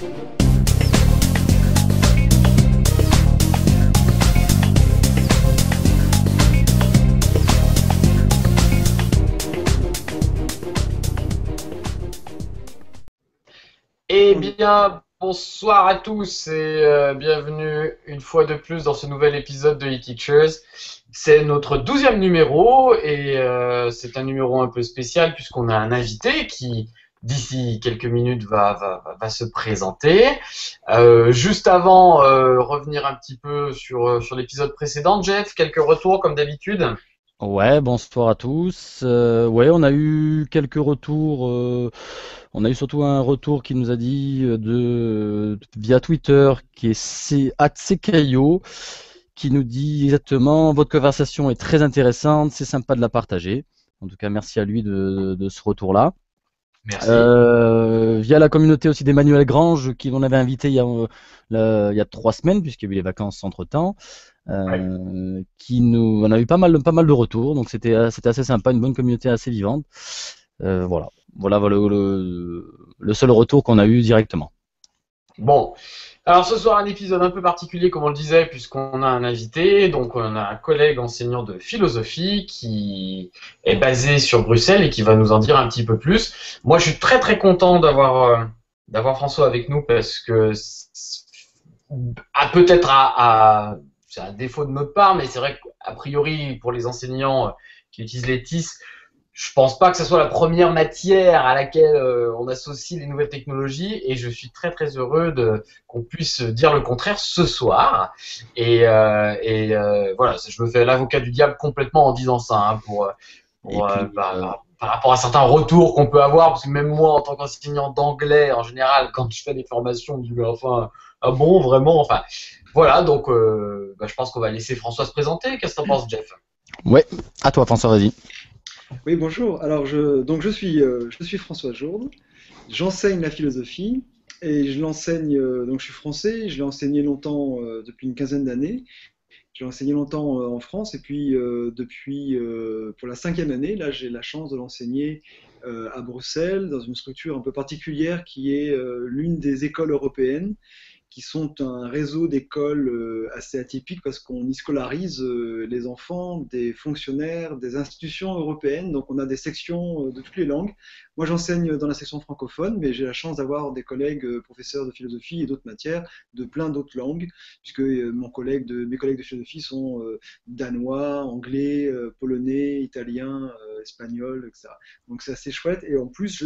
Eh bien, bonsoir à tous et bienvenue une fois de plus dans ce nouvel épisode de eTeachers. C'est notre 12e numéro et c'est un numéro un peu spécial puisqu'on a un invité qui, d'ici quelques minutes, va se présenter. Juste avant, revenir un petit peu sur l'épisode précédent, Jeff, quelques retours comme d'habitude. Ouais, bonsoir à tous. Ouais, on a eu quelques retours. On a eu surtout un retour qui nous a dit via Twitter, qui est @ckayo, qui nous dit exactement: votre conversation est très intéressante, c'est sympa de la partager. En tout cas, merci à lui de ce retour-là. Merci. Via la communauté aussi d'Emmanuel Grange, qui l'on avait invité il y a 3 semaines, puisqu'il y a eu les vacances entre-temps. On a eu pas mal de retours, donc c'était assez sympa, une bonne communauté assez vivante. Voilà le seul retour qu'on a eu directement. Bon, alors ce soir un épisode un peu particulier comme on le disait puisqu'on a un invité, donc on a un collègue enseignant de philosophie qui est basé sur Bruxelles et qui va nous en dire un petit peu plus. Moi je suis très très content d'avoir François avec nous parce que peut-être c'est un défaut de notre part, mais c'est vrai qu'a priori pour les enseignants qui utilisent les TIS, je pense pas que ce soit la première matière à laquelle on associe les nouvelles technologies et je suis très très heureux qu'on puisse dire le contraire ce soir. Et voilà, je me fais l'avocat du diable complètement en disant ça par rapport à certains retours qu'on peut avoir, parce que même moi en tant qu'enseignant d'anglais en général, quand je fais des formations, je dis mais enfin ah bon vraiment, enfin voilà, donc je pense qu'on va laisser François se présenter. Qu'est-ce que t'en penses, Jeff? Ouais, à toi François, vas-y. Oui, bonjour. Alors, je suis François Jourde. J'enseigne la philosophie et je l'enseigne. Donc, je suis français. Je l'ai enseigné longtemps, depuis une quinzaine d'années. Je l'ai enseigné longtemps en France et puis pour la 5e année, là, j'ai la chance de l'enseigner à Bruxelles dans une structure un peu particulière qui est l'une des écoles européennes, qui sont un réseau d'écoles assez atypiques parce qu'on y scolarise les enfants des fonctionnaires des institutions européennes. Donc on a des sections de toutes les langues. Moi j'enseigne dans la section francophone, mais j'ai la chance d'avoir des collègues professeurs de philosophie et d'autres matières de plein d'autres langues, puisque mes collègues de philosophie sont danois, anglais, polonais, italien, espagnol, etc. Donc c'est assez chouette. Et en plus,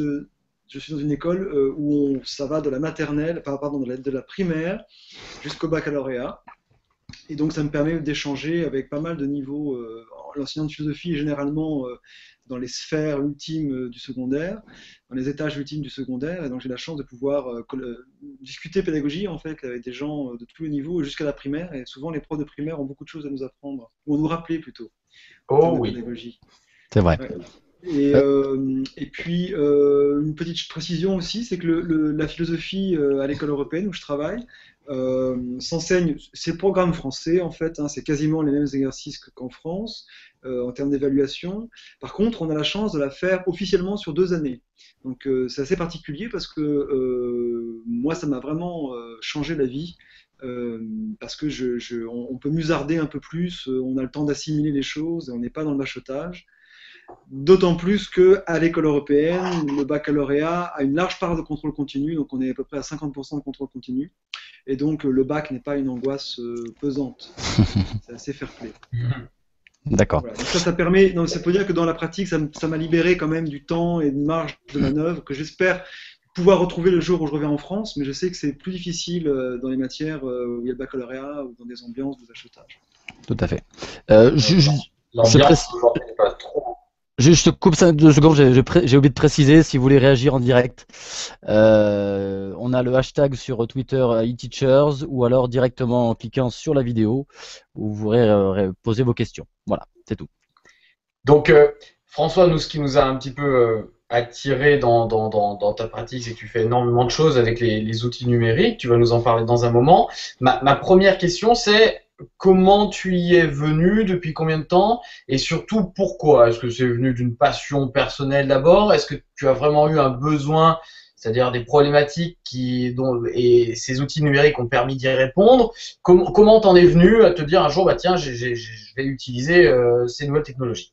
je suis dans une école où ça va de la maternelle, pardon, de la primaire jusqu'au baccalauréat. Et donc ça me permet d'échanger avec pas mal de niveaux. L'enseignant de philosophie est généralement dans les sphères ultimes du secondaire, dans les étages ultimes du secondaire. Et donc j'ai la chance de pouvoir discuter pédagogie en fait avec des gens de tous les niveaux jusqu'à la primaire. Et souvent les profs de primaire ont beaucoup de choses à nous apprendre, ou à nous rappeler plutôt, en termes de pédagogie. C'est vrai. Ouais. Et puis, une petite précision aussi, c'est que la philosophie à l'école européenne où je travaille s'enseigne, c'est le programme français en fait, hein, c'est quasiment les mêmes exercices qu'en France en termes d'évaluation. Par contre, on a la chance de la faire officiellement sur 2 années. Donc c'est assez particulier parce que moi, ça m'a vraiment changé la vie. Parce que on peut musarder un peu plus, on a le temps d'assimiler les choses et on n'est pas dans le bachotage. D'autant plus qu'à l'école européenne, le baccalauréat a une large part de contrôle continu, donc on est à peu près à 50% de contrôle continu, et donc le bac n'est pas une angoisse pesante, c'est assez fair-play. D'accord. Voilà. Donc ça permet, donc ça peut dire que dans la pratique, ça m'a libéré quand même du temps et une marge de manœuvre que j'espère pouvoir retrouver le jour où je reviens en France, mais je sais que c'est plus difficile dans les matières où il y a le baccalauréat ou dans des ambiances de bachotage. Tout à fait. L'ambiance n'est pas trop. Je te coupe 2 secondes, j'ai oublié de préciser, si vous voulez réagir en direct, on a le hashtag sur Twitter eTeachers ou alors directement en cliquant sur la vidéo où vous pourrez poser vos questions. Voilà, c'est tout. Donc François, nous ce qui nous a un petit peu attiré dans ta pratique, c'est que tu fais énormément de choses avec les outils numériques. Tu vas nous en parler dans un moment. Ma première question, c'est comment tu y es venu, depuis combien de temps, et surtout pourquoi? Est-ce que c'est venu d'une passion personnelle d'abord? Est-ce que tu as vraiment eu un besoin, c'est-à-dire des problématiques et ces outils numériques ont permis d'y répondre. Comment t'en es venu à te dire un jour, bah tiens, je vais utiliser ces nouvelles technologies?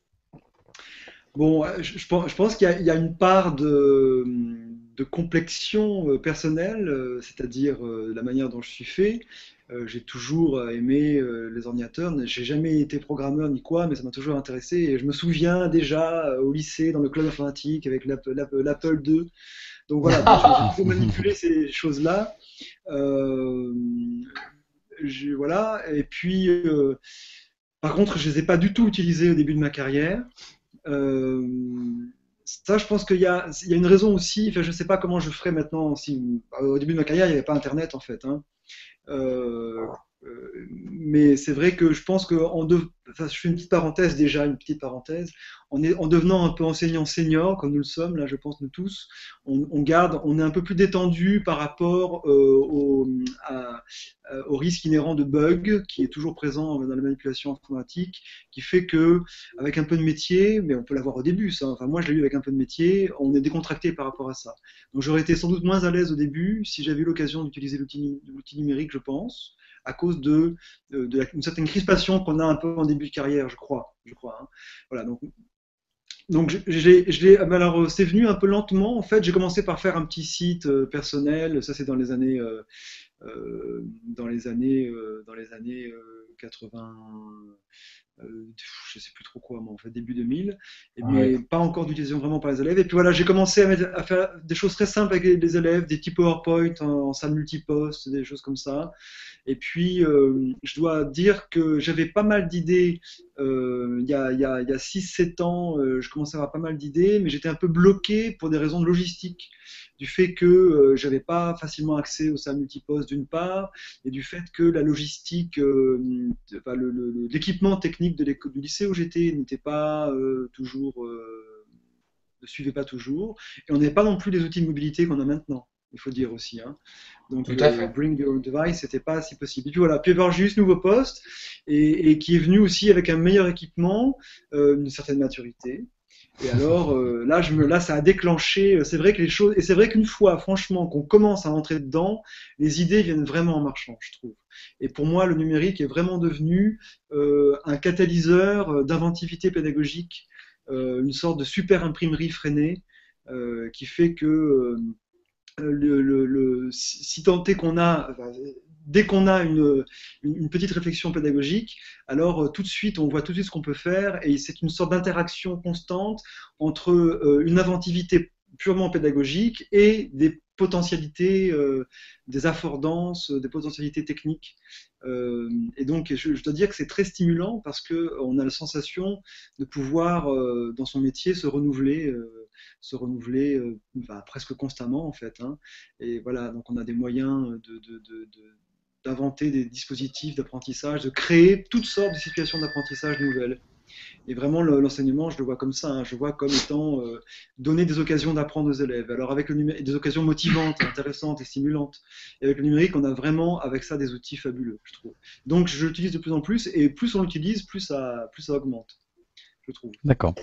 Bon, je pense qu'il y a une part de complexion personnelle, c'est-à-dire la manière dont je suis fait. J'ai toujours aimé les ordinateurs. J'ai jamais été programmeur ni quoi, mais ça m'a toujours intéressé. Et je me souviens déjà au lycée, dans le club informatique, avec l'Apple II. Donc voilà, bon, j'ai toujours manipulé ces choses-là. Euh, voilà. Et puis, par contre, je les ai pas du tout utilisés au début de ma carrière. Euh, Ça, je pense il y a une raison aussi. Enfin, je ne sais pas comment je ferais maintenant. Si, au début de ma carrière, il n'y avait pas Internet en fait. Hein. Euh, mais c'est vrai que je pense que enfin, je fais une petite parenthèse déjà, une petite parenthèse. En devenant un peu enseignant senior, comme nous le sommes là, je pense nous tous, on est un peu plus détendu par rapport au risque inhérent de bug qui est toujours présent dans la manipulation informatique, qui fait que avec un peu de métier, mais on peut l'avoir au début, ça. Enfin moi je l'ai eu avec un peu de métier, on est décontracté par rapport à ça. Donc j'aurais été sans doute moins à l'aise au début si j'avais eu l'occasion d'utiliser l'outil numérique, je pense, à cause une certaine crispation qu'on a un peu en début de carrière, je crois. Hein. Voilà, donc alors c'est venu un peu lentement. En fait, j'ai commencé par faire un petit site personnel. Ça, c'est dans les années 80, je sais plus trop quoi, mais en fait début 2000, Ouais. mais pas encore d'utilisation vraiment par les élèves. Et puis voilà, j'ai commencé à faire des choses très simples avec les élèves, des petits PowerPoint en salle multiposte, des choses comme ça. Et puis, je dois dire que j'avais pas mal d'idées il y a 6-7 ans. Je commençais à avoir pas mal d'idées, mais j'étais un peu bloqué pour des raisons de logistique. Du fait que j'avais pas facilement accès aux salles multiposte d'une part, et du fait que la logistique, enfin, l'équipement technique du lycée où j'étais n'était pas toujours, ne suivait pas toujours, et on n'avait pas non plus les outils de mobilité qu'on a maintenant. Il faut dire aussi. Hein. Donc, Tout à fait. Bring Your Own Device, c'était pas si possible. Et puis voilà, puis avoir juste nouveau poste, et qui est venu aussi avec un meilleur équipement, une certaine maturité. Et alors, là, ça a déclenché. C'est vrai que les choses, et c'est vrai qu'une fois, franchement, qu'on commence à entrer dedans, les idées viennent vraiment en marchant, je trouve. Et pour moi, le numérique est vraiment devenu un catalyseur d'inventivité pédagogique, une sorte de super imprimerie freinée, qui fait que si tant est qu'on a, enfin, dès qu'on a une petite réflexion pédagogique, alors tout de suite, on voit tout de suite ce qu'on peut faire, et c'est une sorte d'interaction constante entre une inventivité purement pédagogique et des potentialités, des affordances, des potentialités techniques. Et donc, je dois dire que c'est très stimulant parce qu'on a la sensation de pouvoir, dans son métier, se renouveler bah, presque constamment en fait. Hein. Et voilà, donc on a des moyens d'inventer des dispositifs d'apprentissage, de créer toutes sortes de situations d'apprentissage nouvelles. Et vraiment, l'enseignement, je le vois comme ça. Hein. Je vois comme étant donner des occasions d'apprendre aux élèves. Alors avec le numérique, des occasions motivantes, intéressantes et stimulantes. Et avec le numérique, on a vraiment avec ça des outils fabuleux, je trouve. Donc je l'utilise de plus en plus, et plus on l'utilise, plus ça augmente, je trouve. D'accord.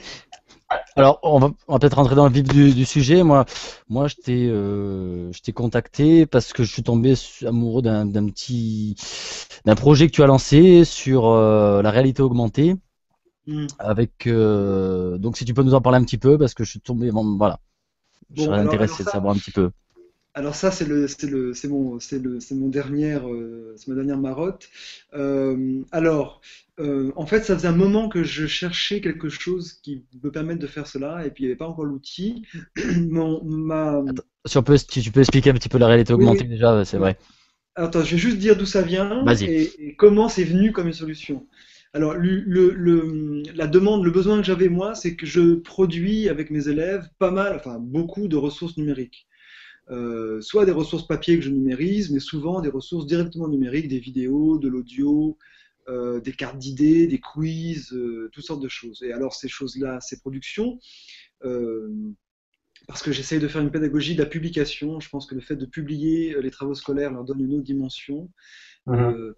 Alors, on va peut-être rentrer dans le vif du sujet. Moi, je t'ai contacté parce que je suis tombé amoureux d'un projet que tu as lancé sur la réalité augmentée. Avec donc si tu peux nous en parler un petit peu parce que je suis tombé, bon, voilà, je Bon, serais alors intéressé de savoir un petit peu. ça, c'est ma dernière marotte. En fait, ça faisait un moment que je cherchais quelque chose qui me permette de faire cela, et puis il n'y avait pas encore l'outil. Mon, ma, Attends, si tu peux expliquer un petit peu la réalité oui, augmentée oui. déjà, c'est Alors, vrai. attends, je vais juste dire d'où ça vient Vas-y. et comment c'est venu comme une solution. Alors, la demande, le besoin que j'avais moi, c'est que je produis avec mes élèves pas mal, enfin beaucoup de ressources numériques. Soit des ressources papier que je numérise, mais souvent des ressources directement numériques, des vidéos, de l'audio, des cartes d'idées, des quiz, toutes sortes de choses. Et alors ces choses-là, ces productions, euh, parce que j'essaye de faire une pédagogie de la publication, je pense que le fait de publier les travaux scolaires leur donne une autre dimension. Mhm.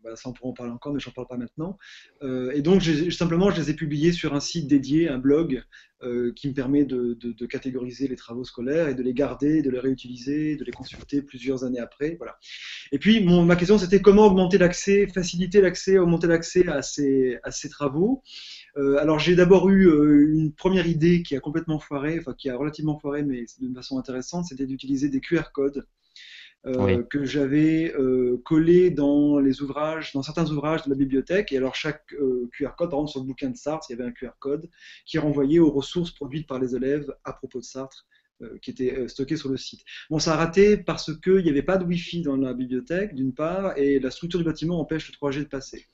bah, ça on pourra en parler encore, mais j'en parle pas maintenant. Et donc simplement je les ai publiés sur un site dédié, un blog qui me permet de catégoriser les travaux scolaires et de les garder, de les réutiliser, de les consulter plusieurs années après. Voilà. Et puis ma question c'était comment augmenter l'accès, faciliter l'accès, augmenter l'accès à ces travaux. Alors j'ai d'abord eu une première idée qui a complètement foiré, enfin qui a relativement foiré, mais d'une façon intéressante, c'était d'utiliser des QR codes Oui. que j'avais collés dans les ouvrages, dans certains ouvrages de la bibliothèque. Et alors chaque QR code, par exemple sur le bouquin de Sartre, il y avait un QR code qui renvoyait aux ressources produites par les élèves à propos de Sartre, qui étaient stockées sur le site. Bon, ça a raté parce qu'il n'y avait pas de Wi-Fi dans la bibliothèque, d'une part, et la structure du bâtiment empêche le 3G de passer.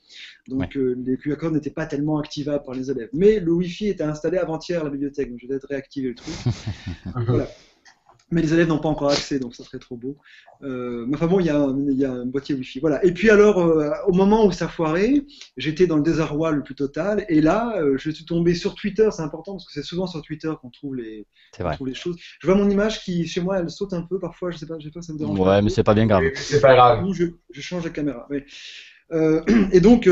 Donc les QR codes n'étaient pas tellement activables par les élèves. Mais le Wi-Fi était installé avant-hier à la bibliothèque, donc je vais peut-être réactiver le truc. Voilà. Mais les élèves n'ont pas encore accès, donc ça serait trop beau. Mais enfin bon, il y a un boîtier Wi-Fi. Voilà. Et puis alors, au moment où ça foirait, j'étais dans le désarroi le plus total. Et là, je suis tombé sur Twitter. C'est important parce que c'est souvent sur Twitter qu'on trouve les choses. Je vois mon image qui, chez moi, elle saute un peu parfois. Je sais pas si ça me dérange. Ouais, mais c'est pas bien grave. C'est pas grave. Je change de caméra. Mais, et donc,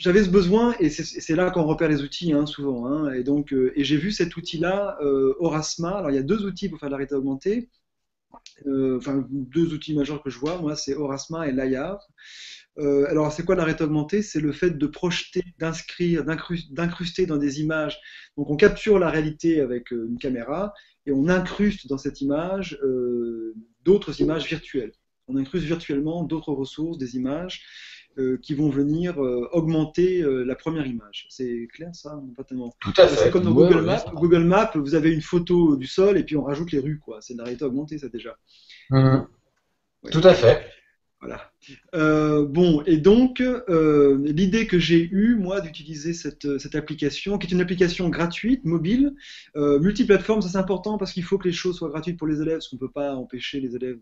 j'avais ce besoin, et c'est là qu'on repère les outils, hein, souvent. Hein, et donc, et j'ai vu cet outil-là, Aurasma. Alors, il y a deux outils pour faire la réalité augmentée. Enfin, deux outils majeurs que je vois, moi, c'est Aurasma et Layar. Alors, c'est quoi la réalité augmentée? C'est le fait de projeter, d'incruster dans des images. Donc, on capture la réalité avec une caméra et on incruste dans cette image d'autres images virtuelles. On incruste virtuellement d'autres ressources, des images qui vont venir augmenter la première image. C'est clair ça? Pas tellement. Tout à fait. C'est comme dans Google Maps. Google Maps, vous avez une photo du sol et puis on rajoute les rues, quoi. C'est de la réalité augmentée, ça déjà. Ouais. Tout à fait. Voilà. Bon, et donc, l'idée que j'ai eue, moi, d'utiliser cette application, qui est une application gratuite, mobile, multiplateforme, ça c'est important parce qu'il faut que les choses soient gratuites pour les élèves, parce qu'on ne peut pas empêcher les élèves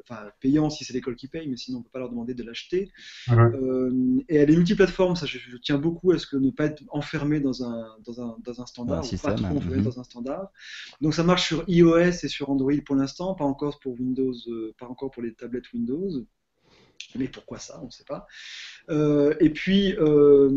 enfin, payant si c'est l'école qui paye, mais sinon on ne peut pas leur demander de l'acheter. Et elle est multiplateforme, ça je tiens beaucoup à ce que ne pas être enfermé dans un standard, ou pas trop enfermé dans un standard. Donc ça marche sur iOS et sur Android pour l'instant, pas encore pour Windows, pas encore pour les tablettes Windows. Mais pourquoi ça, on ne sait pas. Et puis,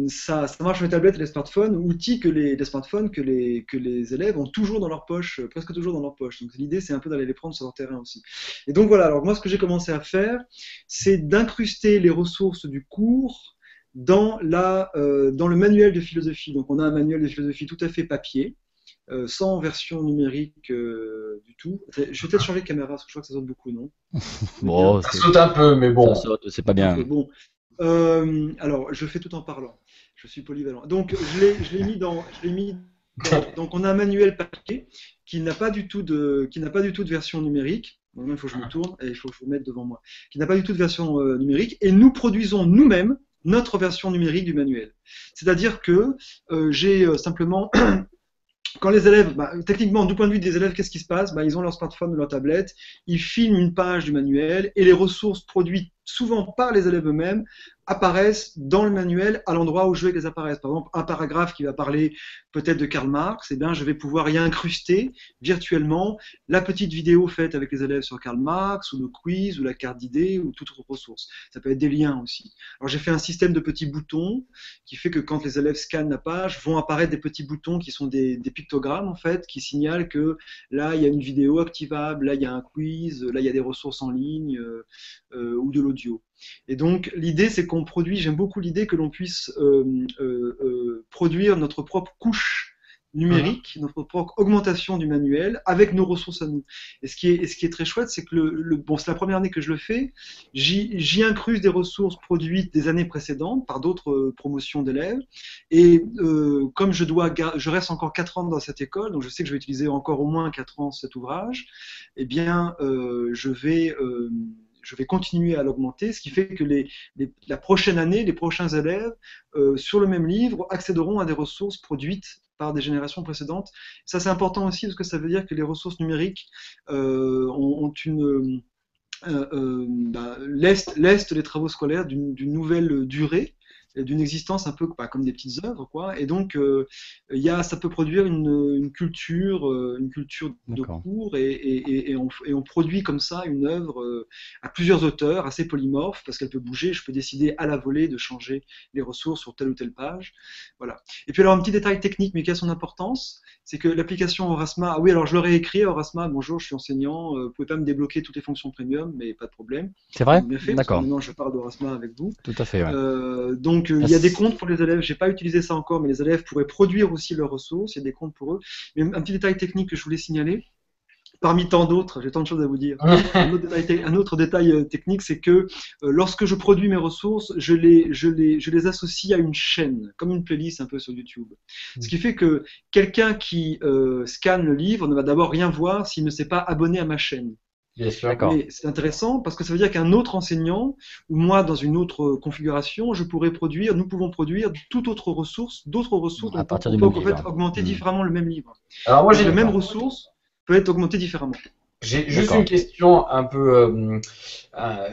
ça marche sur les tablettes et les smartphones, outils que les smartphones que les élèves ont toujours dans leur poche, presque toujours dans leur poche. Donc l'idée, c'est un peu d'aller les prendre sur leur terrain aussi. Et donc voilà, alors moi, ce que j'ai commencé à faire, c'est d'incruster les ressources du cours dans le manuel de philosophie. Donc on a un manuel de philosophie tout à fait papier, sans version numérique du tout. Je vais peut-être changer de caméra parce que je crois que ça saute beaucoup, non? Bon, ça saute un peu, mais bon. Ça saute, c'est pas bien. Okay, bon. Alors, je fais tout en parlant. Je suis polyvalent. Donc, je l'ai mis dans. Donc, on a un manuel papier qui n'a pas du tout de version numérique. Bon, il faut que je me tourne et il faut que je me mette devant moi. Qui n'a pas du tout de version numérique. Et nous produisons nous-mêmes notre version numérique du manuel. C'est-à-dire que j'ai simplement. Quand les élèves, techniquement, du point de vue des élèves, qu'est-ce qui se passe? Ils ont leur smartphone ou leur tablette, ils filment une page du manuel et les ressources produites souvent par les élèves eux-mêmes apparaissent dans le manuel à l'endroit où je veux qu'elles apparaissent. Par exemple, un paragraphe qui va parler peut-être de Karl Marx, je vais pouvoir y incruster virtuellement la petite vidéo faite avec les élèves sur Karl Marx, ou le quiz, ou la carte d'idées, ou toute autre ressource. Ça peut être des liens aussi. Alors j'ai fait un système de petits boutons qui fait que quand les élèves scannent la page, vont apparaître des petits boutons qui sont des pictogrammes en fait, qui signalent que là il y a une vidéo activable, là il y a un quiz, là il y a des ressources en ligne ou de l'audio. Et donc l'idée c'est qu'on produit, j'aime beaucoup l'idée que l'on puisse produire notre propre couche numérique, notre propre augmentation du manuel avec nos ressources à nous. Et ce qui est très chouette, c'est que bon, c'est la première année que je le fais, j'y incruse des ressources produites des années précédentes par d'autres promotions d'élèves. Et comme je reste encore 4 ans dans cette école, donc je sais que je vais utiliser encore au moins 4 ans cet ouvrage, eh bien je vais continuer à l'augmenter, ce qui fait que la prochaine année, les prochains élèves, sur le même livre, accéderont à des ressources produites par des générations précédentes. Ça, c'est important aussi parce que ça veut dire que les ressources numériques lestent les travaux scolaires d'une nouvelle durée. d'une existence un peu comme des petites œuvres, quoi. Et donc, ça peut produire une culture de D'accord. cours, et on produit comme ça une œuvre à plusieurs auteurs, assez polymorphe, parce qu'elle peut bouger. Je peux décider à la volée de changer les ressources sur telle ou telle page. Voilà. Et puis alors, un petit détail technique, mais qui a son importance, c'est que l'application Aurasma, ah oui, alors je leur ai écrit à Aurasma, bonjour, je suis enseignant, vous pouvez pas me débloquer toutes les fonctions premium, mais pas de problème. C'est Ils vrai? ont bien fait, parce que D'accord. maintenant je parle d'Aurasma avec vous. Tout à fait, ouais. Donc, Ah, il y a des comptes pour les élèves, j'ai pas utilisé ça encore, mais les élèves pourraient produire aussi leurs ressources, il y a des comptes pour eux. Mais un petit détail technique que je voulais signaler, parmi tant d'autres, j'ai tant de choses à vous dire. Un autre détail technique, c'est que lorsque je produis mes ressources, je les associe à une chaîne, comme une playlist un peu sur YouTube. Ce qui fait que quelqu'un qui scanne le livre ne va d'abord rien voir s'il ne s'est pas abonné à ma chaîne. Bien sûr. D'accord. Mais c'est intéressant parce que ça veut dire qu'un autre enseignant, ou moi dans une autre configuration, nous pouvons produire d'autres ressources, À on peut, partir on du peut même en fait livre. augmenter différemment le même livre. Alors moi Donc la même ressource peut être augmentée différemment. j'ai juste D'accord. une question un peu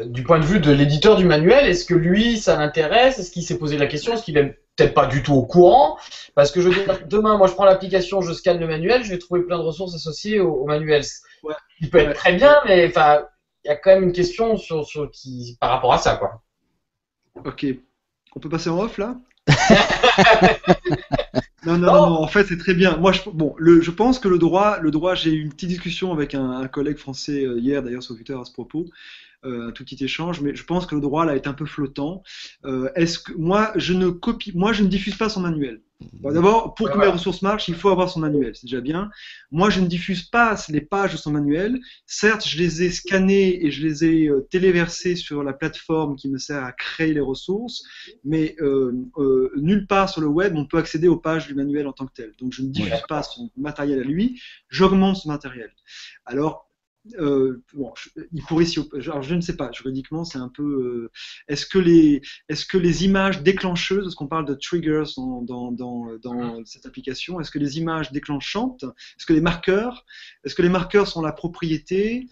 du point de vue de l'éditeur du manuel. Est-ce que lui, ça l'intéresse? Est-ce qu'il s'est posé la question? Est-ce qu'il est peut-être pas du tout au courant? Parce que je veux dire, demain, moi, je prends l'application, je scanne le manuel, je vais trouver plein de ressources associées au manuel. Ouais, Il peut être ouais. très bien, mais enfin, il y a quand même une question par rapport à ça, quoi. Ok. On peut passer en off là? Non, non, non, Non, non, en fait, c'est très bien. Moi, je pense que le droit, j'ai eu une petite discussion avec un collègue français hier, d'ailleurs, sur Twitter à ce propos, un tout petit échange, mais je pense que le droit, là, est un peu flottant. Est-ce que moi, je ne diffuse pas son manuel. Bon, d'abord, pour ouais, que mes voilà. ressources marchent, il faut avoir son manuel, c'est déjà bien. Moi, je ne diffuse pas les pages de son manuel. Certes, je les ai scannées et je les ai téléversées sur la plateforme qui me sert à créer les ressources, mais nulle part sur le web, on peut accéder aux pages du manuel en tant que tel. Donc, je ne Oui. diffuse pas son matériel à lui, j'augmente son matériel. Alors, bon, il pourrait alors je ne sais pas, juridiquement, c'est un peu. Est-ce que les images déclencheuses, parce qu'on parle de triggers dans cette application, est-ce que les images déclenchantes, est-ce que les marqueurs sont la propriété?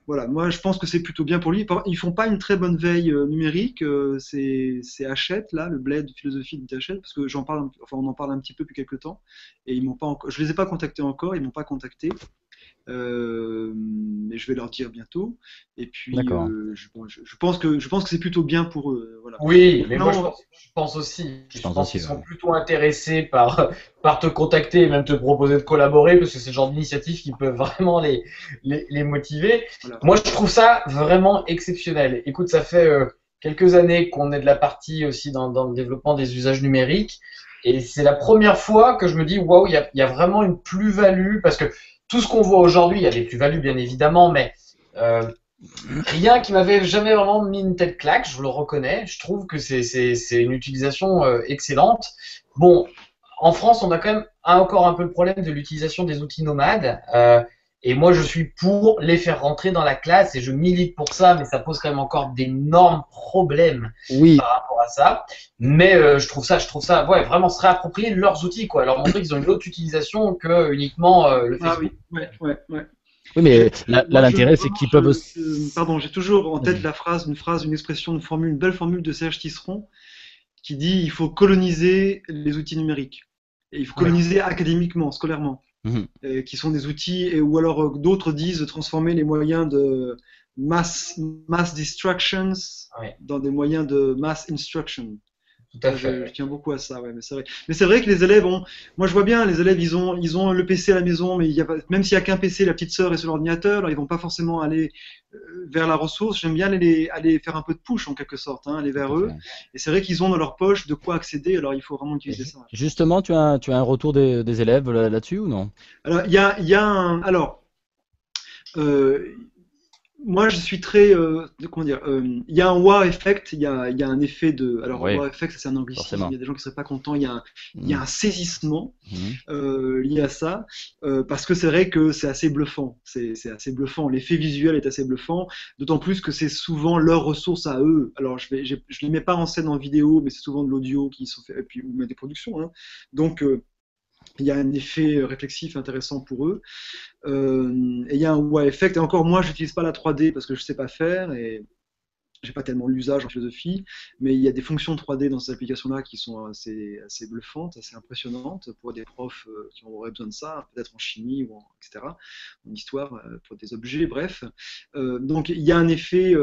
Voilà, moi je pense que c'est plutôt bien pour lui. Ils font pas une très bonne veille numérique, c'est Hachette là, le bled de philosophie de Hachette, parce que on en parle un petit peu depuis quelques temps, et ils m'ont pas encore, je les ai pas contactés encore, ils m'ont pas contacté. Mais je vais leur dire bientôt. Et puis, D'accord. je pense que c'est plutôt bien pour eux. Voilà. Oui, mais moi Maintenant, je pense aussi. Je Je pense pense aussi, qu'ils sont ouais. plutôt intéressés par te contacter et même te proposer de collaborer parce que c'est le genre d'initiative qui peut vraiment les motiver. voilà. Moi, je trouve ça vraiment exceptionnel. Écoute, ça fait quelques années qu'on est de la partie aussi dans le développement des usages numériques et c'est la première fois que je me dis, waouh, il y a vraiment une plus-value parce que tout ce qu'on voit aujourd'hui, il y a des plus-values bien évidemment, mais euh, rien qui m'avait jamais vraiment mis une telle claque, je le reconnais. Je trouve que c'est une utilisation excellente. Bon, en France, on a quand même encore un peu le problème de l'utilisation des outils nomades. Et moi, je suis pour les faire rentrer dans la classe et je milite pour ça, mais ça pose quand même encore d'énormes problèmes Oui, par rapport à ça. Mais je trouve ça, ouais, vraiment se réapproprier leurs outils, quoi. Leur montrer qu'ils ont une autre utilisation que uniquement le Ah Facebook. oui, ouais, ouais, ouais. oui, mais là, Moi, l'intérêt, c'est qu'ils peuvent aussi. pardon, j'ai toujours en tête Vas-y. une expression, une belle formule de Serge Tisseron qui dit il faut coloniser les outils numériques. Et il faut Oui. coloniser académiquement, scolairement. Mhm. Qui sont des outils, ou alors d'autres disent de transformer les moyens de mass distractions Oui, dans des moyens de mass instruction. tout à Ça, fait. je tiens beaucoup à ça, ouais, mais c'est vrai. Mais c'est vrai que les élèves ont, moi je vois bien, les élèves ils ont le PC à la maison, mais il y a pas, même s'il y a qu'un PC, la petite sœur est sur l'ordinateur, alors ils vont pas forcément aller vers la ressource. J'aime bien aller faire un peu de push en quelque sorte, hein, aller Tout vers à eux. fait. Et c'est vrai qu'ils ont dans leur poche de quoi accéder, alors il faut vraiment Et utiliser ça. justement, tu as un retour des élèves là-dessus ou non? Alors il y a un, alors euh, moi, je suis très, comment dire, il y a un wow effect, il y a un effet de, alors Oui, wow effect, ça, c'est un anglicisme, il forcément. y a des gens qui seraient pas contents, il y a Mhm. un saisissement Mhm. lié à ça, parce que c'est vrai que c'est assez bluffant, c'est assez bluffant, l'effet visuel est assez bluffant, d'autant plus que c'est souvent leur ressource à eux. Alors je les mets pas en scène en vidéo, mais c'est souvent de l'audio qui sont faits, et puis ou même des productions, hein. Donc il y a un effet réflexif intéressant pour eux. Et il y a un wow effect. Et encore moi, j'utilise pas la 3D parce que je sais pas faire. j'ai pas tellement l'usage en philosophie, mais il y a des fonctions 3D dans ces applications-là qui sont assez bluffantes, assez impressionnantes pour des profs qui auraient besoin de ça, peut-être en chimie ou etc., en histoire, pour des objets, bref. Donc il y a un effet,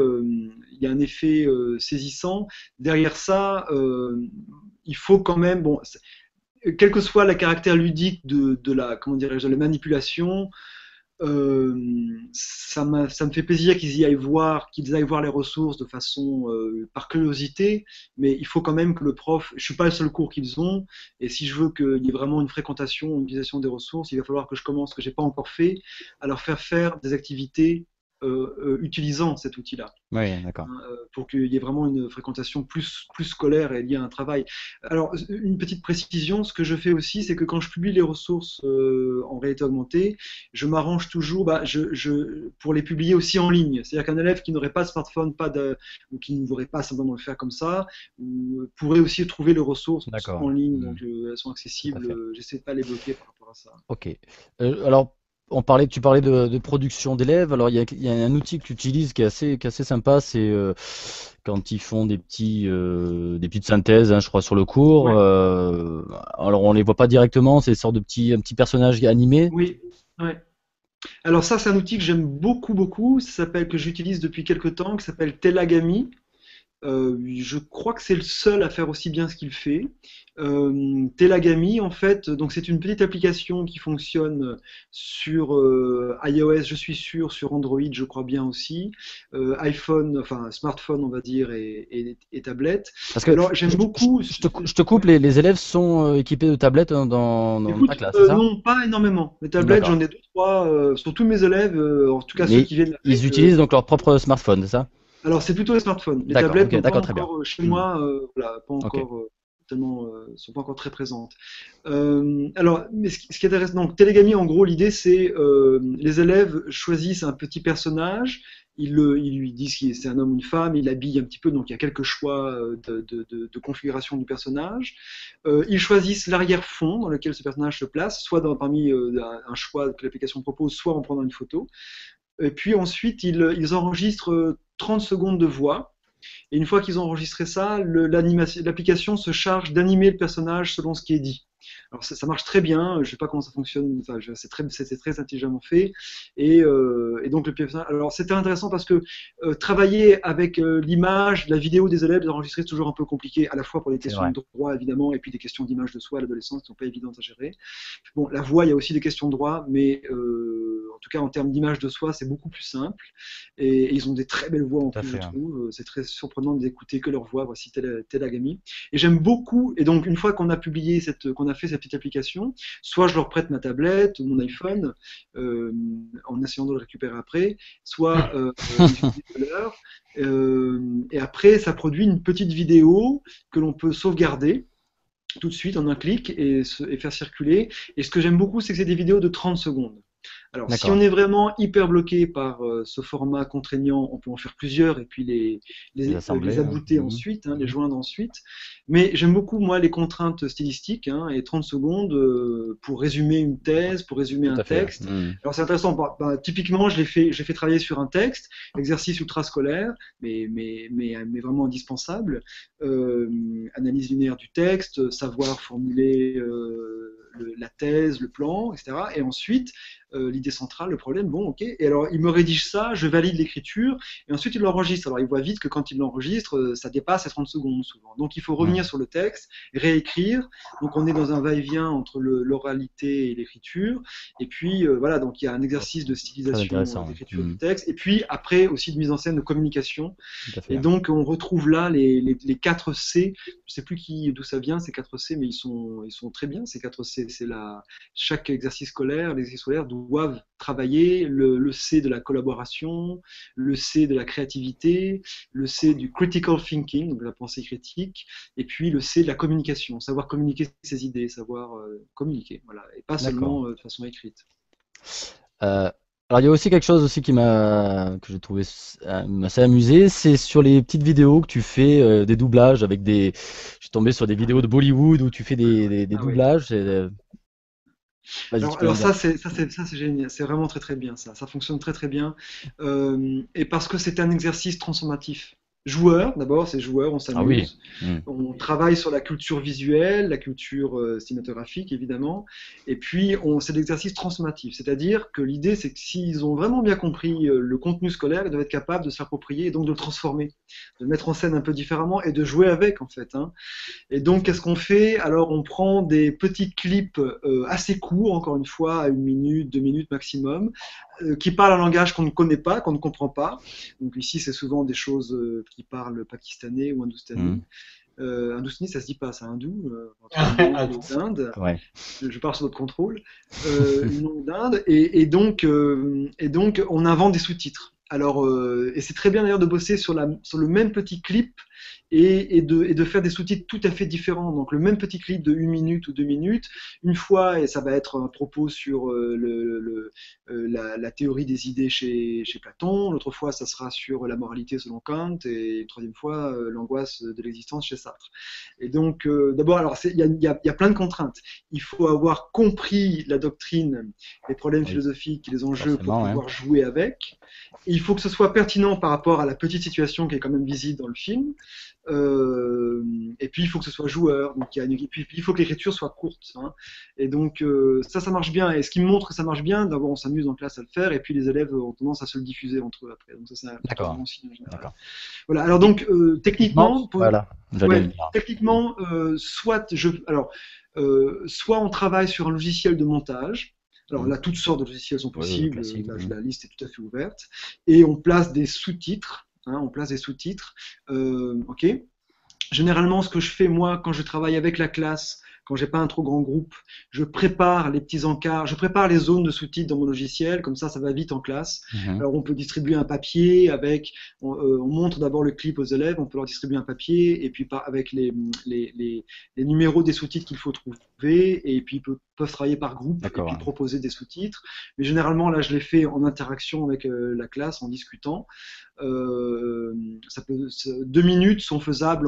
saisissant. Derrière ça, il faut quand même, bon, quel que soit le caractère ludique de la, comment dirais-je, de la manipulation, ça me fait plaisir qu'ils aillent voir les ressources de façon par curiosité, mais il faut quand même que le prof, je suis pas le seul cours qu'ils ont, et si je veux qu'il y ait vraiment une fréquentation, une utilisation des ressources, il va falloir que je commence, ce que j'ai pas encore fait, à leur faire des activités utilisant cet outil-là. Oui, d'accord. Pour qu'il y ait vraiment une fréquentation plus scolaire et liée à un travail. Alors, une petite précision, ce que je fais aussi, c'est que quand je publie les ressources en réalité augmentée, je m'arrange toujours pour les publier aussi en ligne. C'est-à-dire qu'un élève qui n'aurait pas de smartphone, ou qui ne voudrait pas simplement le faire comme ça, pourrait aussi trouver les ressources en ligne, donc elles sont accessibles. J'essaie de pas les bloquer par rapport à ça. Ok. Alors, tu parlais de production d'élèves. Alors, il y a un outil que tu utilises qui est assez sympa. C'est quand ils font des petites synthèses, hein, je crois, sur le cours. Ouais. Alors, on les voit pas directement. C'est une sorte de un petit personnage animé. Oui. Ouais. Alors ça, c'est un outil que j'aime beaucoup, beaucoup. Que j'utilise depuis quelques temps, qui s'appelle Telagami. Je crois que c'est le seul à faire aussi bien ce qu'il fait. Telagami, en fait, donc c'est une petite application qui fonctionne sur iOS, je suis sûr, sur Android, je crois bien aussi, iPhone, enfin smartphone, on va dire, et tablette. Parce que alors j'aime beaucoup. Je te coupe, les élèves sont équipés de tablettes dans Écoute, ta classe, c'est ça? non, pas énormément. Les tablettes, j'en ai 2, 3, sur tous mes élèves, en tout cas ceux qui viennent. Ils utilisent donc leur propre smartphone, c'est ça? Alors c'est plutôt les smartphones. Les D'accord, tablettes ok, pas très bien. encore chez moi, voilà, pas Ok. encore tellement, sont pas encore très présentes. Alors, mais ce qui est intéressant, donc Telégami, en gros, l'idée c'est les élèves choisissent un petit personnage, ils lui disent que c'est un homme ou une femme, ils l'habillent un petit peu, donc il y a quelques choix de configuration du personnage. Ils choisissent l'arrière-fond dans lequel ce personnage se place, soit parmi un choix que l'application propose, soit en prenant une photo. Et puis ensuite, ils enregistrent 30 secondes de voix. Et une fois qu'ils ont enregistré ça, l'application se charge d'animer le personnage selon ce qui est dit. Alors ça marche très bien, je ne sais pas comment ça fonctionne, enfin, c'est très intelligemment fait. Et donc le personnage. Alors c'était intéressant parce que travailler avec l'image, la vidéo des élèves, d'enregistrer, c'est toujours un peu compliqué, à la fois pour des questions de droit évidemment, et puis des questions d'image de soi à l'adolescence qui ne sont pas évidentes à gérer. Bon, la voix, il y a aussi des questions de droit, mais en tout cas en termes d'image de soi, c'est beaucoup plus simple. Et ils ont des très belles voix en plus, je trouve. C'est très surprenant d'écouter que leur voix. Voici Telagami. Et j'aime beaucoup. Et donc une fois qu'on a publié qu'on a fait cette petite application, soit je leur prête ma tablette ou mon iPhone en essayant de le récupérer après, soit et après ça produit une petite vidéo que l'on peut sauvegarder tout de suite en un clic et faire circuler. Et ce que j'aime beaucoup, c'est que c'est des vidéos de 30 secondes. Alors, si on est vraiment hyper bloqué par ce format contraignant, on peut en faire plusieurs et puis les abouter ensuite, les joindre ensuite. Mais j'aime beaucoup, moi, les contraintes stylistiques, et 30 secondes pour résumer une thèse, pour résumer un texte. Alors, c'est intéressant. Typiquement, j'ai fait travailler sur un texte, exercice ultrascolaire, mais vraiment indispensable. Analyse linéaire du texte, savoir formuler la thèse, le plan, etc. Et ensuite, l'idée centrale, le problème, bon, ok. Et alors, il me rédige ça, je valide l'écriture, et ensuite il l'enregistre. Alors, il voit vite que quand il l'enregistre, ça dépasse les 30 secondes souvent. Donc, il faut revenir sur le texte, réécrire. Donc, on est dans un va-et-vient entre l'oralité et l'écriture. Et puis, voilà, donc il y a un exercice de stylisation, d'écriture du texte. Et puis, après, aussi de mise en scène de communication. Et donc, on retrouve là les 4 C. Je ne sais plus d'où ça vient, ces 4 C, mais ils sont très bien, ces 4 C. C'est chaque exercice scolaire, les exercices scolaires doivent travailler le C de la collaboration, le C de la créativité, le C du critical thinking, donc de la pensée critique, et puis le C de la communication, savoir communiquer ses idées, savoir communiquer, voilà, et pas seulement de façon écrite. Alors il y a aussi quelque chose aussi que j'ai trouvé assez amusé, c'est sur les petites vidéos que tu fais des doublages avec je suis tombé sur des vidéos de Bollywood où tu fais des doublages. Alors ça c'est génial, c'est vraiment très très bien ça fonctionne très très bien et parce que c'est un exercice transformatif. Joueur, d'abord, c'est joueur, on Ah oui. s'amuse. Mm. On travaille sur la culture visuelle, la culture cinématographique, évidemment. Et puis, c'est de l'exercice transformatif. C'est-à-dire que l'idée, c'est que s'ils ont vraiment bien compris le contenu scolaire, ils doivent être capables de s'approprier et donc de le transformer, de le mettre en scène un peu différemment et de jouer avec, en fait, hein. Et donc, qu'est-ce qu'on fait? Alors, on prend des petits clips assez courts, encore une fois, à 1 minute, 2 minutes maximum, qui parlent un langage qu'on ne connaît pas, qu'on ne comprend pas. Donc ici, c'est souvent des choses qui parlent pakistanais ou Mm. hindoustani. Hindoustani, ça se dit pas, c'est hindou, entre l'Inde et l'Inde. Ouais. Je pars sur votre contrôle. Une langue d'Inde. Et donc, on invente des sous-titres. Alors, et c'est très bien d'ailleurs de bosser sur le même petit clip et de faire des sous-titres tout à fait différents. Donc, le même petit clip de 1 minute ou 2 minutes, une fois, et ça va être un propos sur la théorie des idées chez Platon, l'autre fois, ça sera sur la moralité selon Kant, et une troisième fois, l'angoisse de l'existence chez Sartre. Et donc, d'abord, alors, il y a plein de contraintes. Il faut avoir compris la doctrine, les problèmes Oui. philosophiques, les enjeux pour Forcément, pouvoir jouer avec. Et il faut que ce soit pertinent par rapport à la petite situation qui est quand même visible dans le film. Et puis il faut que ce soit joueur, donc et puis il faut que l'écriture soit courte, hein. Et donc ça marche bien. Et ce qui me montre que ça marche bien, d'abord on s'amuse en classe à le faire, et puis les élèves ont tendance à se le diffuser entre eux après. Donc ça c'est un D'accord. bon signe en général. D'accord. Voilà. Alors donc techniquement, Voilà, j'allais le dire. techniquement, soit on travaille sur un logiciel de montage. Alors là, toutes sortes de logiciels sont Oui, possibles. classique, Là, oui. la liste est tout à fait ouverte. Et on place des sous-titres. Hein, on place des sous-titres. Ok. Généralement, ce que je fais moi quand je travaille avec la classe, quand j'ai pas un trop grand groupe, je prépare les petits encarts, je prépare les zones de sous-titres dans mon logiciel, comme ça va vite en classe. Mhm. Alors on peut distribuer un papier on montre d'abord le clip aux élèves, on peut leur distribuer un papier et puis avec les numéros des sous-titres qu'il faut trouver, et puis ils peuvent travailler par groupe et D'accord. puis proposer des sous-titres. Mais généralement là je les fais en interaction avec la classe, en discutant. 2 minutes sont faisables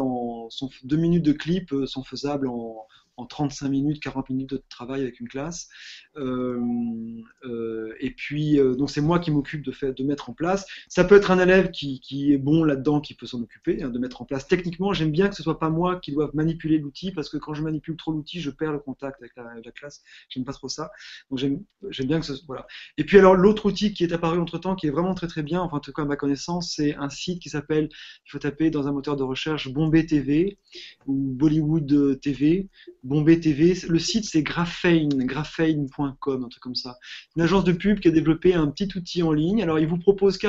2 minutes de clip sont faisables en 35 minutes, 40 minutes de travail avec une classe. Et puis, donc c'est moi qui m'occupe de mettre en place. Ça peut être un élève qui est bon là-dedans, qui peut s'en occuper, hein, de mettre en place. Techniquement, j'aime bien que ce soit pas moi qui doive manipuler l'outil, parce que quand je manipule trop l'outil, je perds le contact avec la classe. J'aime pas trop ça. Donc j'aime bien que voilà. Et puis alors l'autre outil qui est apparu entre-temps, qui est vraiment très très bien, enfin en tout cas à ma connaissance, c'est un site qui s'appelle, il faut taper dans un moteur de recherche Bombay TV ou Bollywood TV. Bombay TV, le site c'est graphane.com, un truc comme ça. Une agence de pub qui a développé un petit outil en ligne. Alors il vous propose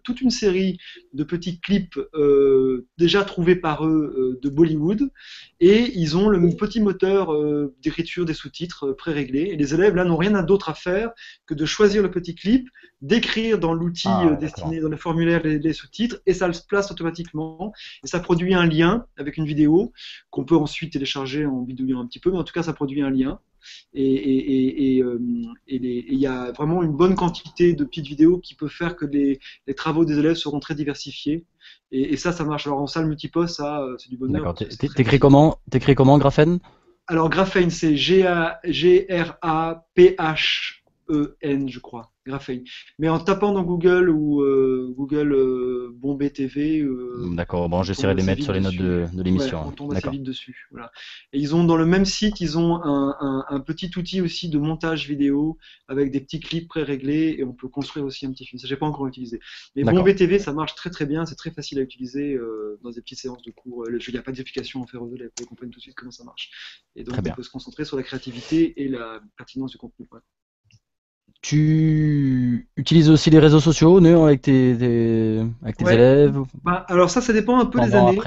toute une série de petits clips déjà trouvés par eux de Bollywood, et ils ont le petit moteur d'écriture des sous-titres pré-réglé. Et les élèves là n'ont rien d'autre à faire que de choisir le petit clip, d'écrire dans l'outil destiné dans le formulaire les sous-titres, et ça le place automatiquement, et ça produit un lien avec une vidéo qu'on peut ensuite télécharger en bidouillant un petit peu, mais en tout cas ça produit un lien. Et il y a vraiment une bonne quantité de petites vidéos qui peut faire que les travaux des élèves seront très diversifiés. Et ça marche. Alors en salle multiposte, ça, c'est du bonheur. D'accord. T'écris comment, Graphene? Alors Graphane, c'est Graphene, je crois. Graphane. Mais en tapant dans Google ou Google Bombay TV, D'accord, bon, j'essaierai de les mettre sur les notes de l'émission. Ouais, on tombe assez vite dessus. Voilà. Et ils ont dans le même site, ils ont un petit outil aussi de montage vidéo avec des petits clips pré-réglés, et on peut construire aussi un petit film. Ça, j'ai pas encore utilisé. Mais Bombay TV, ça marche très très bien, c'est très facile à utiliser dans des petites séances de cours. Il n'y a pas d'explication à faire aux élèves, ils comprennent tout de suite comment ça marche. Et donc on peut se concentrer sur la créativité et la pertinence du contenu. Ouais. Tu utilises aussi les réseaux sociaux, non, avec tes élèves? Alors ça dépend un peu des années.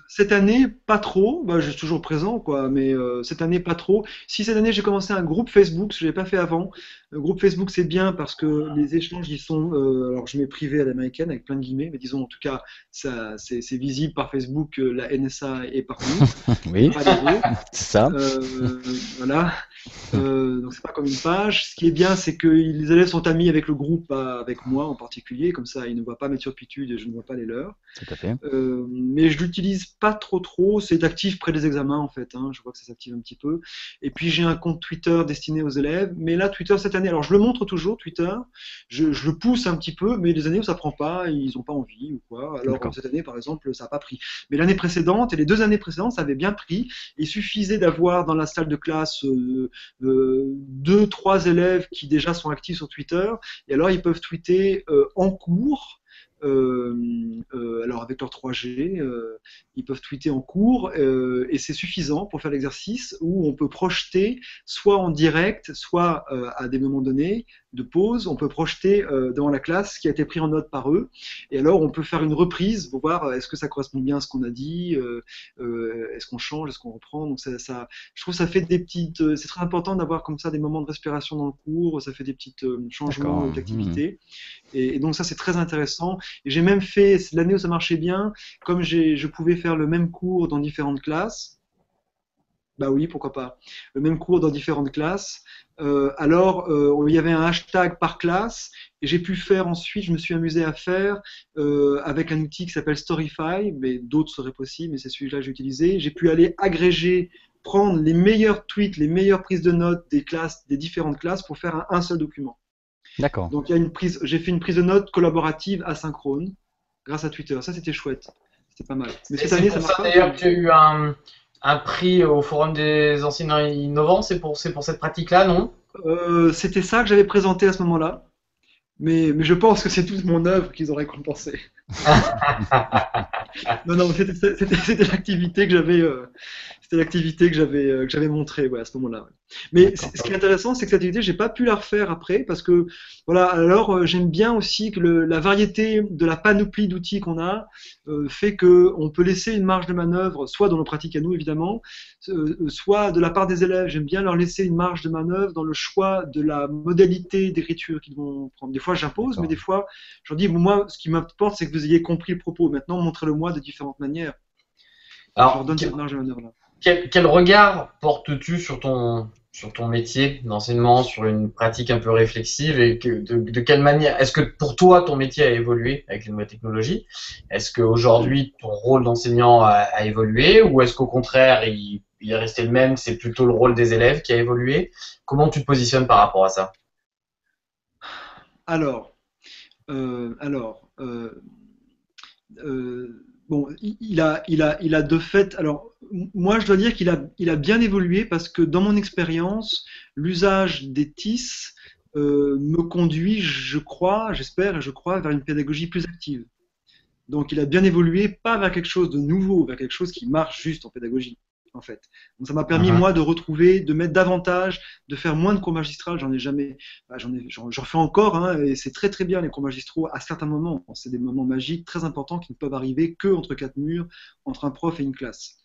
Cette année, pas trop. Je suis toujours présent, quoi. Mais cette année, pas trop. Si cette année, j'ai commencé un groupe Facebook, ce que je n'avais pas fait avant. Le groupe Facebook, c'est bien parce que les échanges, ils sont. Alors je mets privé à l'américaine avec plein de guillemets, mais disons en tout cas, ça, c'est visible par Facebook. La NSA est parmi. Oui. C'est ça. Voilà. Donc c'est pas comme une page. Ce qui est bien, c'est que les élèves sont amis avec le groupe, pas avec moi en particulier. Comme ça, ils ne voient pas mes turpitudes et je ne vois pas les leurs. Tout à fait. Mais je l'utilise pas trop. C'est actif près des examens en fait. Je vois que ça s'active un petit peu. Et puis j'ai un compte Twitter destiné aux élèves. Mais là, Twitter cette année, alors je le montre toujours Twitter. Je le pousse un petit peu, mais des années où ça prend pas, ils n'ont pas envie ou quoi. Alors cette année, par exemple, ça n'a pas pris. Mais l'année précédente et les 2 années précédentes, ça avait bien pris. Il suffisait d'avoir dans la salle de classe 2, 3 élèves qui déjà sont actifs sur Twitter, et alors ils peuvent tweeter en cours. Alors avec leur 3G, ils peuvent tweeter en cours et c'est suffisant pour faire l'exercice où on peut projeter soit en direct, soit à des moments donnés de pause, on peut projeter devant la classe ce qui a été pris en note par eux et alors on peut faire une reprise pour voir est-ce que ça correspond bien à ce qu'on a dit, est-ce qu'on change, est-ce qu'on reprend. Donc je trouve que ça fait des petites, c'est très important d'avoir comme ça des moments de respiration dans le cours, ça fait des petits changements d'activité. Et donc ça c'est très intéressant. Et j'ai même fait l'année où ça marchait bien, comme je pouvais faire le même cours dans différentes classes. Bah oui, pourquoi pas. Le même cours dans différentes classes. Il y avait un hashtag par classe et j'ai pu faire ensuite, je me suis amusé à faire avec un outil qui s'appelle Storify, mais d'autres seraient possibles, mais c'est celui-là que j'ai utilisé. J'ai pu aller agréger, prendre les meilleurs tweets, les meilleures prises de notes des classes, des différentes classes pour faire un seul document. D'accord. Donc j'ai fait une prise de notes collaborative asynchrone grâce à Twitter. Ça c'était chouette, c'était pas mal. Mais cette année, ça marche pas. D'ailleurs, tu as eu un prix au Forum des enseignants innovants. C'est pour cette pratique-là, non? C'était ça que j'avais présenté à ce moment-là. Mais je pense que c'est toute mon œuvre qu'ils ont récompensé. Non, c'était l'activité que j'avais, que j'avais montrée, à ce moment-là. Ouais. Mais ce qui est intéressant, c'est que cette activité, j'ai pas pu la refaire après parce que voilà. Alors j'aime bien aussi que la variété de la panoplie d'outils qu'on a fait que on peut laisser une marge de manœuvre, soit dans nos pratiques à nous évidemment, soit de la part des élèves. J'aime bien leur laisser une marge de manœuvre dans le choix de la modalité d'écriture qu'ils vont prendre. Des fois j'impose, mais des fois je leur dis moi, ce qui m'importe, c'est que vous ayez compris le propos. Maintenant, montrez-le-moi de différentes manières. Alors, je leur donne cette marge de manœuvre là. Quel regard portes-tu sur ton métier d'enseignement, sur une pratique un peu réflexive et de quelle manière? Est-ce que pour toi, ton métier a évolué avec les nouvelles technologies? Est-ce qu'aujourd'hui, ton rôle d'enseignant a évolué ou est-ce qu'au contraire, il est resté le même, c'est plutôt le rôle des élèves qui a évolué? Comment tu te positionnes par rapport à ça? Bon, il a de fait. Alors, moi, je dois dire il a bien évolué parce que dans mon expérience, l'usage des TIS me conduit, je crois, j'espère et je crois, vers une pédagogie plus active. Donc, il a bien évolué, pas vers quelque chose de nouveau, vers quelque chose qui marche juste en pédagogie, en fait. Donc, ça m'a permis, moi, de retrouver, de mettre davantage, de faire moins de cours magistraux. J'en ai jamais, j'en fais encore, hein, et c'est très très bien les cours magistraux à certains moments. C'est des moments magiques très importants qui ne peuvent arriver que entre 4 murs, entre un prof et une classe.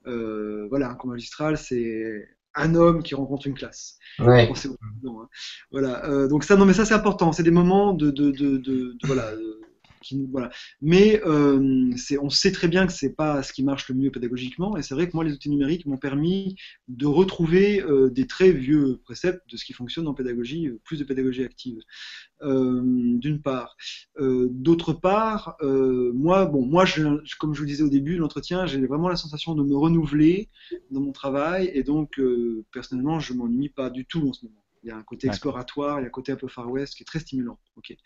Voilà, un cours magistral, c'est un homme qui rencontre une classe. Ouais. Non, hein. Voilà. Donc ça, non, mais ça c'est important. C'est des moments voilà. Voilà. Mais on sait très bien que c'est pas ce qui marche le mieux pédagogiquement, et c'est vrai que moi les outils numériques m'ont permis de retrouver des très vieux préceptes de ce qui fonctionne en pédagogie, plus de pédagogie active. D'une part. D'autre part, moi, comme je vous le disais au début de l'entretien, j'ai vraiment la sensation de me renouveler dans mon travail, et donc personnellement, je m'ennuie pas du tout en ce moment. Il y a un côté exploratoire, il y a un côté un peu Far West qui est très stimulant. Okay.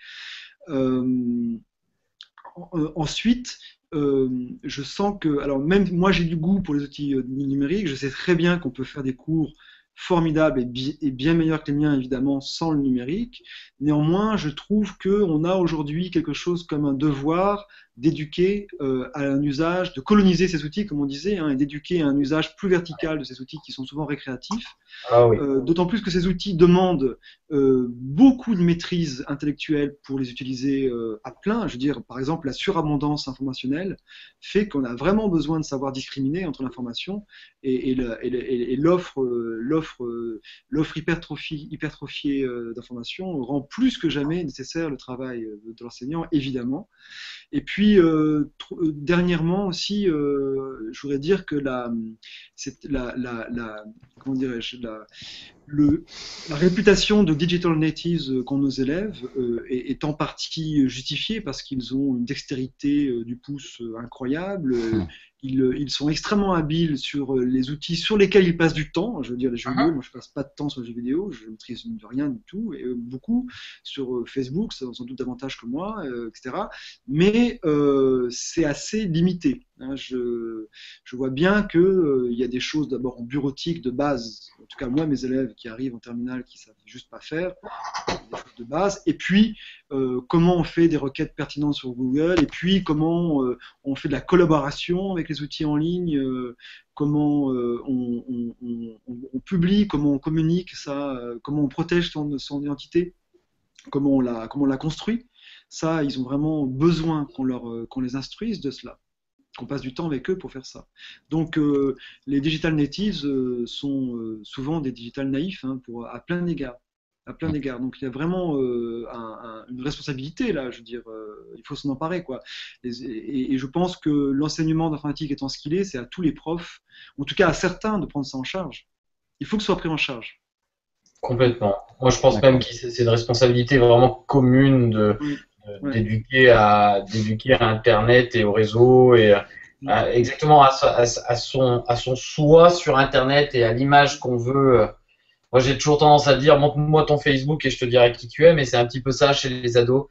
Ensuite, je sens que, alors même moi j'ai du goût pour les outils numériques, je sais très bien qu'on peut faire des cours formidables et bien meilleurs que les miens évidemment sans le numérique. Néanmoins, je trouve qu'on a aujourd'hui quelque chose comme un devoir d'éduquer à un usage, de coloniser ces outils comme on disait, hein, et d'éduquer à un usage plus vertical de ces outils qui sont souvent récréatifs. Ah oui. D'autant plus que ces outils demandent beaucoup de maîtrise intellectuelle pour les utiliser à plein. Je veux dire, par exemple, la surabondance informationnelle fait qu'on a vraiment besoin de savoir discriminer entre l'information et l'offre hypertrophiée d'information rend plus que jamais nécessaire le travail de l'enseignant, évidemment. Et puis puis dernièrement aussi, je voudrais dire que comment dirais-je, la réputation de digital natives qu'ont nos élèves est en partie justifiée parce qu'ils ont une dextérité du pouce incroyable. Ils sont extrêmement habiles sur les outils sur lesquels ils passent du temps. Je veux dire, les jeux vidéo, moi je passe pas de temps sur les jeux vidéo, je ne maîtrise rien du tout, et beaucoup sur Facebook, sans doute davantage que moi, etc. Mais c'est assez limité. Hein. Je vois bien qu'il y a des choses d'abord en bureautique de base, en tout cas moi, mes élèves qui arrivent en terminale qui savent juste pas faire, des choses de base, et puis comment on fait des requêtes pertinentes sur Google, et puis comment on fait de la collaboration avec les outils en ligne, comment on publie, comment on communique ça, comment on protège son identité, comment on la construit. Ça, ils ont vraiment besoin qu'on les instruise de cela, qu'on passe du temps avec eux pour faire ça. Donc, les digital natives sont souvent des digital naïfs hein, à plein égard. À plein d'égard. Donc il y a vraiment une responsabilité là, je veux dire, il faut s'en emparer quoi. Et je pense que l'enseignement d'informatique étant ce qu'il est, c'est à tous les profs, en tout cas à certains, de prendre ça en charge. Il faut que ce soit pris en charge. Complètement. Moi je pense même que c'est une responsabilité vraiment commune d'éduquer à Internet et au réseau et exactement à son soi sur Internet et à l'image qu'on veut. Moi, j'ai toujours tendance à dire, montre-moi ton Facebook et je te dirai qui tu es, mais c'est un petit peu ça chez les ados.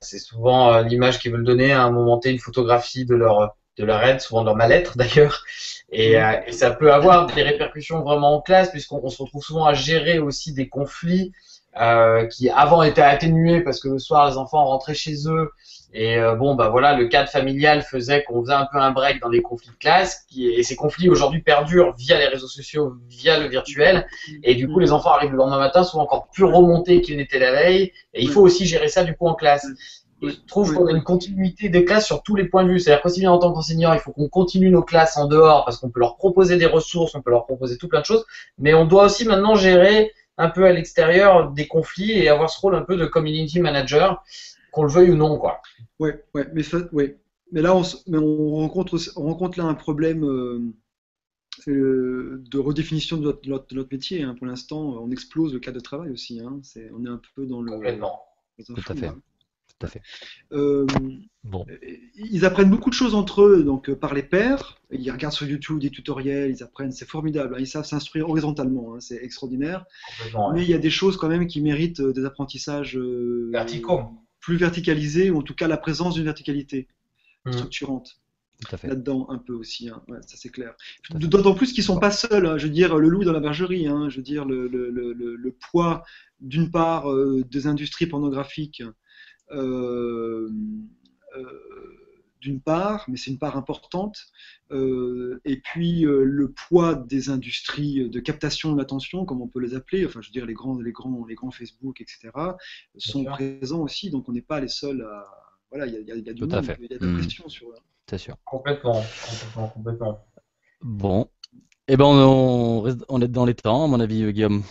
C'est souvent l'image qu'ils veulent donner à un moment T, une photographie de leur aide, souvent de leur mal-être d'ailleurs. Et ça peut avoir des répercussions vraiment en classe, puisqu'on se retrouve souvent à gérer aussi des conflits qui avant étaient atténués parce que le soir les enfants rentraient chez eux et voilà, le cadre familial faisait qu'on faisait un peu un break dans les conflits de classe et ces conflits aujourd'hui perdurent via les réseaux sociaux, via le virtuel, et du coup les enfants arrivent le lendemain matin sont encore plus remontés qu'ils n'étaient la veille, et il faut aussi gérer ça du coup en classe. Et je trouve qu'on a une continuité des classes sur tous les points de vue, c'est-à-dire qu'aussi bien en tant qu'enseignant, il faut qu'on continue nos classes en dehors parce qu'on peut leur proposer des ressources, on peut leur proposer tout plein de choses, mais on doit aussi maintenant gérer un peu à l'extérieur des conflits et avoir ce rôle un peu de community manager, qu'on le veuille ou non, quoi. Ouais, mais là, on rencontre là un problème de redéfinition de notre métier. Hein. Pour l'instant, on explose le cadre de travail aussi. Hein. On est un peu dans Complètement. Tout à fait. Hein. Tout à fait. Bon. Ils apprennent beaucoup de choses entre eux, donc par les pairs. Ils regardent sur YouTube des tutoriels, ils apprennent, c'est formidable. Hein. Ils savent s'instruire horizontalement, hein. C'est extraordinaire. Mais il y a des choses quand même qui méritent des apprentissages verticaux, plus verticalisés, ou en tout cas la présence d'une verticalité structurante. Là-dedans un peu aussi, hein. Ouais, ça c'est clair. D'autant plus qu'ils sont pas seuls, hein. Je veux dire, le loup dans la bergerie, hein. Je veux dire, le poids d'une part des industries pornographiques, d'une part, mais c'est une part importante, et puis le poids des industries de captation de l'attention, comme on peut les appeler, enfin je veux dire les grands Facebook, etc., sont présents aussi, donc on n'est pas les seuls à... Voilà, il y a du monde, il y a de la pression sur eux. C'est sûr. Complètement. Bon, eh ben on est dans les temps, à mon avis, Guillaume.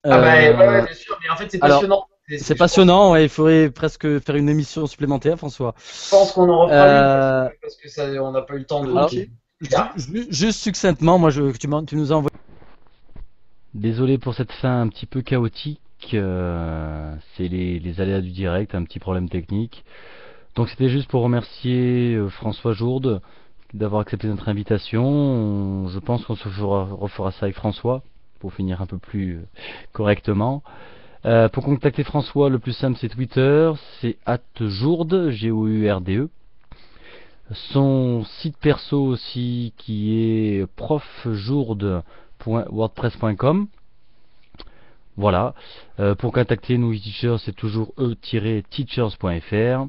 Ouais, bien sûr, mais en fait c'est passionnant. C'est passionnant, ouais, il faudrait presque faire une émission supplémentaire, François. Je pense qu'on en refera une parce que ça, on n'a pas eu le temps de... Juste succinctement, moi, tu nous as envoyé... Désolé pour cette fin un petit peu chaotique, c'est les aléas du direct, un petit problème technique. Donc c'était juste pour remercier François Jourde d'avoir accepté notre invitation. Je pense qu'on se refera ça avec François, pour finir un peu plus correctement. Pour contacter François, le plus simple c'est Twitter, c'est @jourde, G-O-U-R-D-E. Son site perso aussi qui est profjourde.wordpress.com. Voilà. Pour contacter nous teachers, c'est toujours e-teachers.fr.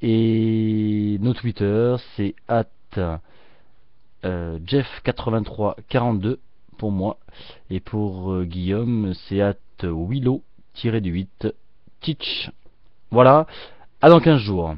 Et nos Twitter, c'est @jeff8342 pour moi. Et pour Guillaume, c'est @willow-8 teach. Voilà, à dans 15 jours.